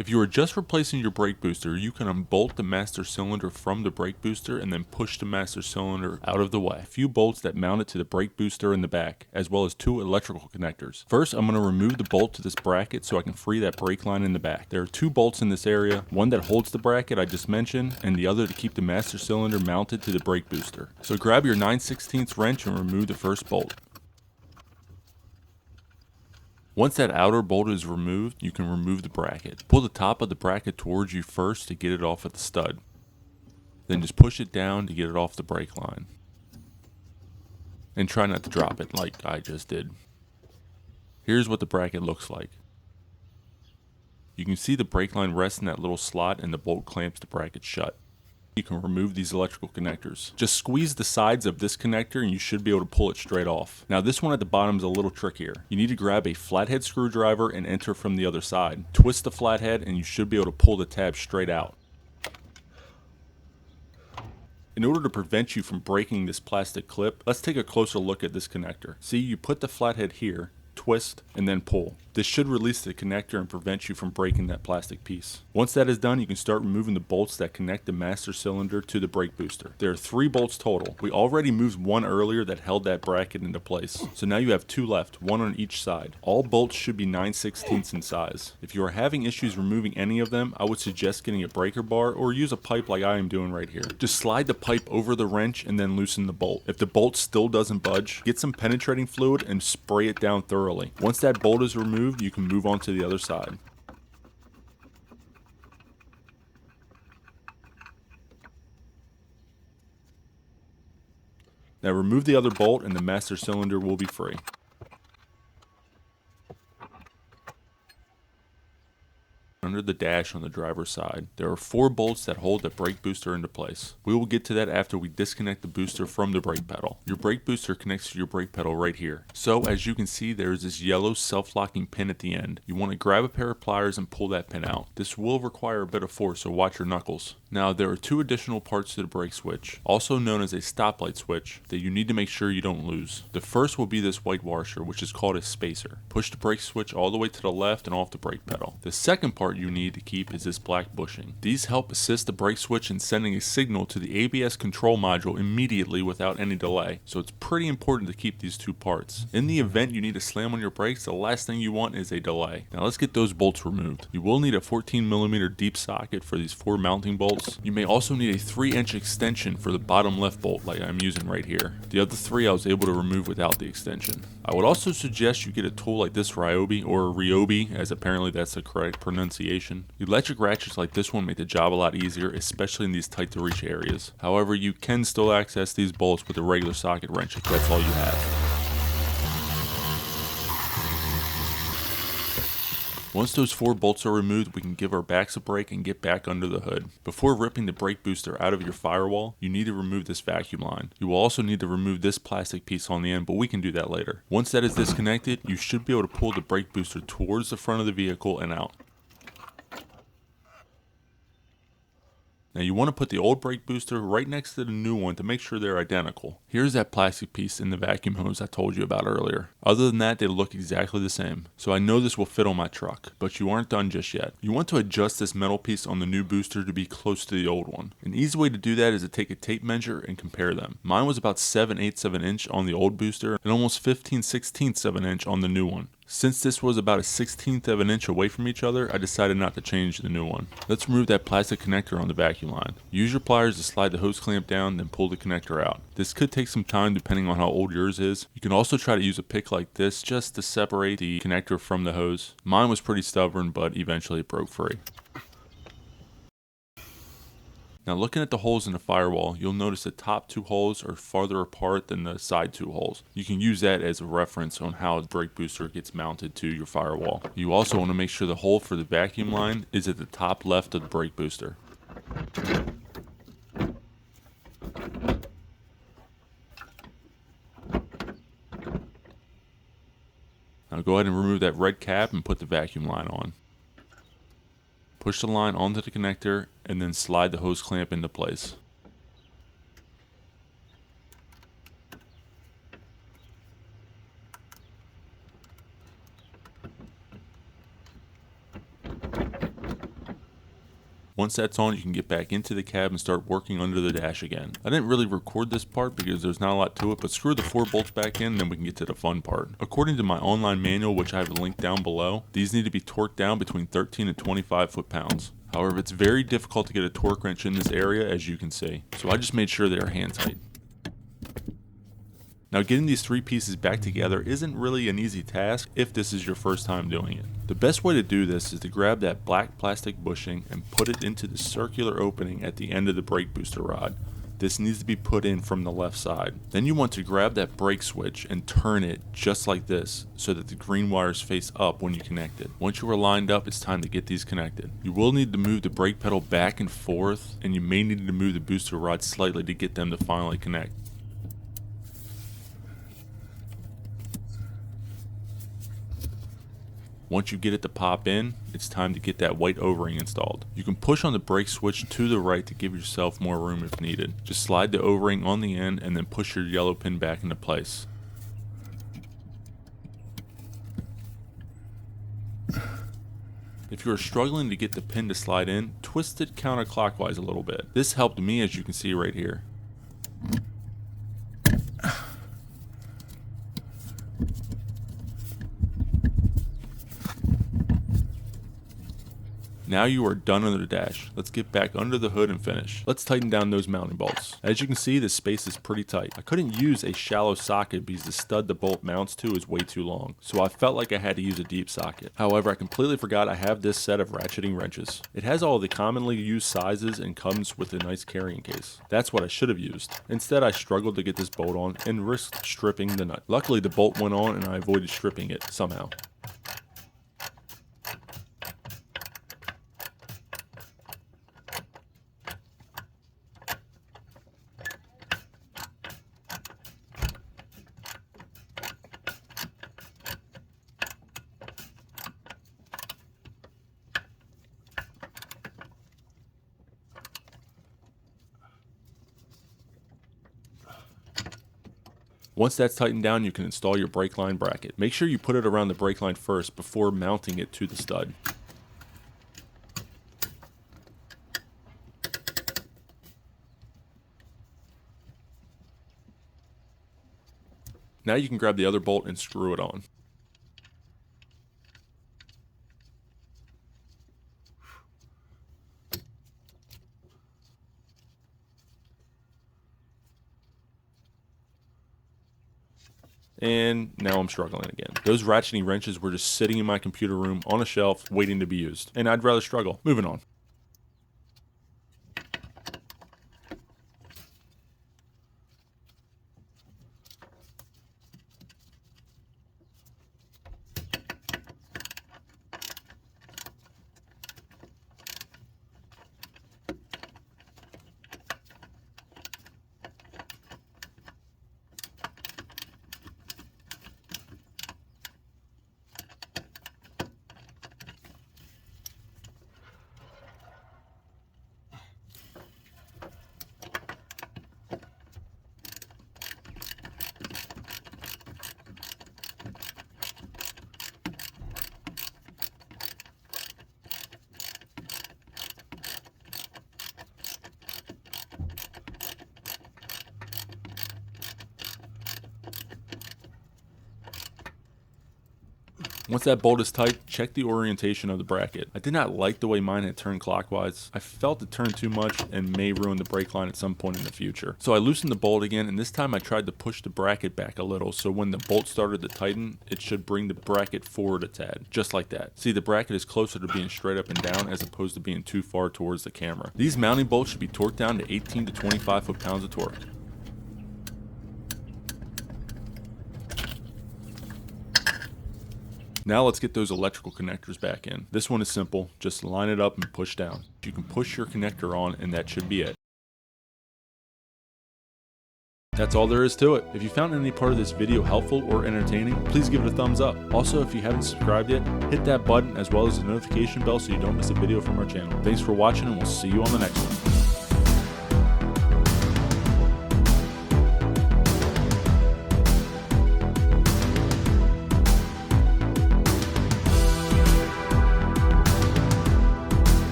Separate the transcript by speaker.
Speaker 1: If you are just replacing your brake booster, you can unbolt the master cylinder from the brake booster and then push the master cylinder out of the way. A few bolts that mount it to the brake booster in the back, as well as 2 electrical connectors. First, I'm going to remove the bolt to this bracket so I can free that brake line in the back. There are 2 bolts in this area, one that holds the bracket I just mentioned, and the other to keep the master cylinder mounted to the brake booster. So grab your 9/16 wrench and remove the first bolt. Once that outer bolt is removed, you can remove the bracket. Pull the top of the bracket towards you first to get it off at the stud. Then just push it down to get it off the brake line. And try not to drop it like I just did. Here's what the bracket looks like. You can see the brake line rests in that little slot and the bolt clamps the bracket shut. You can remove these electrical connectors. Just squeeze the sides of this connector and you should be able to pull it straight off. Now this one at the bottom is a little trickier. You need to grab a flathead screwdriver and enter from the other side. Twist the flathead and you should be able to pull the tab straight out. In order to prevent you from breaking this plastic clip, let's take a closer look at this connector. See, you put the flathead here, twist, and then pull. This should release the connector and prevent you from breaking that plastic piece. Once that is done, you can start removing the bolts that connect the master cylinder to the brake booster. There are 3 bolts total. We already moved one earlier that held that bracket into place. So now you have 2 left, one on each side. All bolts should be 9/16 in size. If you are having issues removing any of them, I would suggest getting a breaker bar or use a pipe like I am doing right here. Just slide the pipe over the wrench and then loosen the bolt. If the bolt still doesn't budge, get some penetrating fluid and spray it down thoroughly. Once that bolt is removed, you can move on to the other side. Now remove the other bolt and the master cylinder will be free. Under the dash on the driver's side, there are 4 bolts that hold the brake booster into place. We will get to that after we disconnect the booster from the brake pedal. Your brake booster connects to your brake pedal right here. So as you can see, there is this yellow self-locking pin at the end. You want to grab a pair of pliers and pull that pin out. This will require a bit of force, so watch your knuckles. Now there are 2 additional parts to the brake switch, also known as a stoplight switch, that you need to make sure you don't lose. The first will be this white washer, which is called a spacer. Push the brake switch all the way to the left and off the brake pedal. The second part you need to keep is this black bushing. These help assist the brake switch in sending a signal to the ABS control module immediately without any delay, so it's pretty important to keep these 2 parts. In the event you need to slam on your brakes, the last thing you want is a delay. Now let's get those bolts removed. You will need a 14mm deep socket for these 4 mounting bolts. You may also need a 3-inch extension for the bottom left bolt like I'm using right here. The other 3 I was able to remove without the extension. I would also suggest you get a tool like this Ryobi, or Ryobi, as apparently that's the correct pronunciation. Electric ratchets like this one make the job a lot easier, especially in these tight to reach areas. However, you can still access these bolts with a regular socket wrench if that's all you have. Once those 4 bolts are removed, we can give our backs a break and get back under the hood. Before ripping the brake booster out of your firewall, you need to remove this vacuum line. You will also need to remove this plastic piece on the end, but we can do that later. Once that is disconnected, you should be able to pull the brake booster towards the front of the vehicle and out. Now you want to put the old brake booster right next to the new one to make sure they're identical. Here's that plastic piece in the vacuum hose I told you about earlier. Other than that, they look exactly the same. So I know this will fit on my truck, but you aren't done just yet. You want to adjust this metal piece on the new booster to be close to the old one. An easy way to do that is to take a tape measure and compare them. Mine was about 7/8 of an inch on the old booster and almost 15/16 of an inch on the new one. Since this was about a 1/16 of an inch away from each other, I decided not to change the new one. Let's remove that plastic connector on the vacuum line. Use your pliers to slide the hose clamp down, then pull the connector out. This could take some time depending on how old yours is. You can also try to use a pick like this just to separate the connector from the hose. Mine was pretty stubborn, but eventually it broke free. Now looking at the holes in the firewall, you'll notice the top 2 holes are farther apart than the side 2 holes. You can use that as a reference on how the brake booster gets mounted to your firewall. You also want to make sure the hole for the vacuum line is at the top left of the brake booster. Now go ahead and remove that red cap and put the vacuum line on. Push the line onto the connector and then slide the hose clamp into place. Once that's on, you can get back into the cab and start working under the dash again. I didn't really record this part because there's not a lot to it, but screw the 4 bolts back in, then we can get to the fun part. According to my online manual, which I have linked down below, these need to be torqued down between 13 and 25 foot-pounds. However, it's very difficult to get a torque wrench in this area, as you can see, so I just made sure they are hand tight. Now, getting these 3 pieces back together isn't really an easy task if this is your first time doing it. The best way to do this is to grab that black plastic bushing and put it into the circular opening at the end of the brake booster rod. This needs to be put in from the left side. Then you want to grab that brake switch and turn it just like this so that the green wires face up when you connect it. Once you are lined up, it's time to get these connected. You will need to move the brake pedal back and forth, and you may need to move the booster rod slightly to get them to finally connect. Once you get it to pop in, it's time to get that white O-ring installed. You can push on the brake switch to the right to give yourself more room if needed. Just slide the O-ring on the end and then push your yellow pin back into place. If you are struggling to get the pin to slide in, twist it counterclockwise a little bit. This helped me, as you can see right here. Now you are done under the dash. Let's get back under the hood and finish. Let's tighten down those mounting bolts. As you can see, the space is pretty tight. I couldn't use a shallow socket because the stud the bolt mounts to is way too long, so I felt like I had to use a deep socket. However, I completely forgot I have this set of ratcheting wrenches. It has all the commonly used sizes and comes with a nice carrying case. That's what I should have used. Instead, I struggled to get this bolt on and risked stripping the nut. Luckily, the bolt went on and I avoided stripping it somehow. Once that's tightened down, you can install your brake line bracket. Make sure you put it around the brake line first before mounting it to the stud. Now you can grab the other bolt and screw it on. And now I'm struggling again. Those ratcheting wrenches were just sitting in my computer room on a shelf waiting to be used. And I'd rather struggle. Moving on. Once that bolt is tight, check the orientation of the bracket. I did not like the way mine had turned clockwise. I felt it turned too much and may ruin the brake line at some point in the future. So I loosened the bolt again, and this time I tried to push the bracket back a little, so when the bolt started to tighten, it should bring the bracket forward a tad, just like that. See, the bracket is closer to being straight up and down as opposed to being too far towards the camera. These mounting bolts should be torqued down to 18 to 25 foot-pounds of torque. Now let's get those electrical connectors back in. This one is simple, just line it up and push down. You can push your connector on and that should be it. That's all there is to it. If you found any part of this video helpful or entertaining, please give it a thumbs up. Also, if you haven't subscribed yet, hit that button as well as the notification bell so you don't miss a video from our channel. Thanks for watching and we'll see you on the next one.